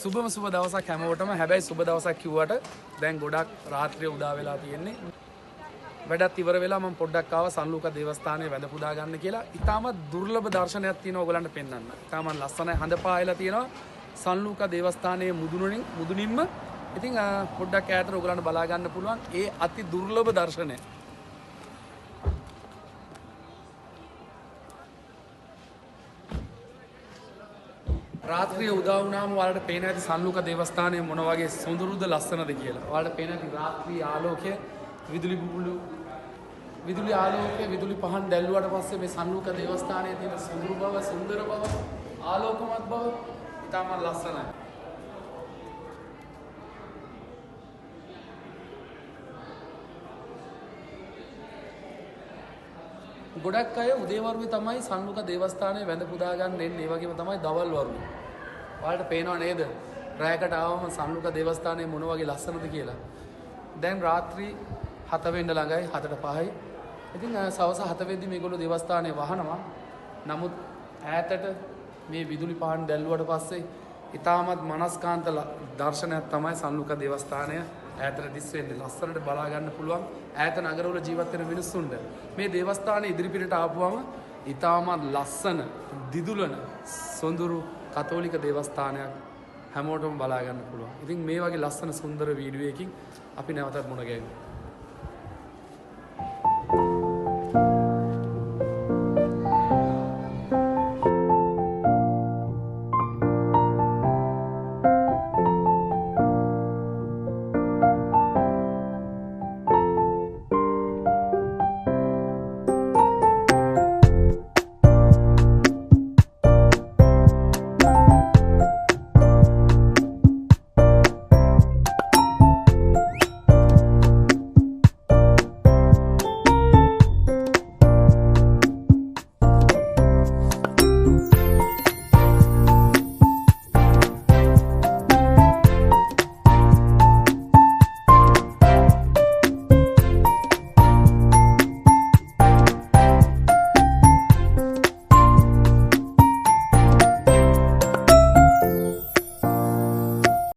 සුබම සුබ දවසක් හැමෝටම. හැබැයි සුබ දවසක් කිව්වට දැන් ගොඩක් රාත්‍රිය උදා වෙලා තියෙන්නේ. වැඩත් ඉවර වෙලා මම පොඩ්ඩක් ආවා සන්ලූක දේවස්ථානයේ වැඳ පුදා ගන්න කියලා. ඉතාමත් දුර්ලභ දර්ශනයක් තියෙනවා ඔයගලන්ට පෙන්වන්න. ඉතාමත් ලස්සනයි හඳ පායලා තියෙනවා සන්ලූක දේවස්ථානයේ මුදුනින්ම. ඉතින් පොඩ්ඩක් ඈතට ඔයගලන්ට බලා ගන්න පුළුවන් ඒ අති දුර්ලභ දර්ශනය. රාත්‍රිය උදා වුණාම ඔයාලට පේන ඇති සන්ලූක දේවස්ථානයේ මොන වගේ සොඳුරුද ලස්සනද කියලා. ඔයාලට පේන ඇති රාත්‍රී ආලෝකය විදුලි ආලෝකය විදුලි පහන් දැල්ලුවාට පස්සේ මේ සන්ලූක දේවස්ථානයේ තියෙන සොඳුරු බව, සුන්දර බව, ආලෝකමත් බව ඉතාම ලස්සනයි. ගොඩක් අය උදේවරුේ තමයි සන්ලූක දේවස්ථානයේ වැඳ පුදා ගන්න එන්නේ. ඒ වගේම තමයි දවල් වරුේ. ඔයාලට පේනව නේද? රැයකට ආවම සන්ලූක දේවස්ථානයේ මොන වගේ ලස්සනද කියලා. දැන් රාත්‍රී 7 වෙන්න ළඟයි 7ට 5යි. ඉතින් සවස් 7 වෙද්දි මේගොල්ලෝ දේවස්ථානයේ වහනවා. නමුත් ඈතට මේ විදුලි පහන් දැල්ලුවට පස්සේ ඉතාමත් මනස්කාන්ත දර්ශනයක් තමයි සන්ලූක දේවස්ථානය ඈතට දිස් වෙන්නේ. ලස්සනට බලා ගන්න පුළුවන් ඈත නගරවල ජීවත් වෙන මිනිස්සුන්ට. මේ දේවස්ථානයේ ඉදිරිපිටට ආපුවම ඉතාමත් ලස්සන දිදුලන සොඳුරු කතෝලික දේවස්ථානයක් හැමෝටම බලා ගන්න පුළුවන්. ඉතින් මේ වගේ ලස්සන සුන්දර වීඩියෝ එකකින් අපි නැවතත් මුණ ගැහෙමු.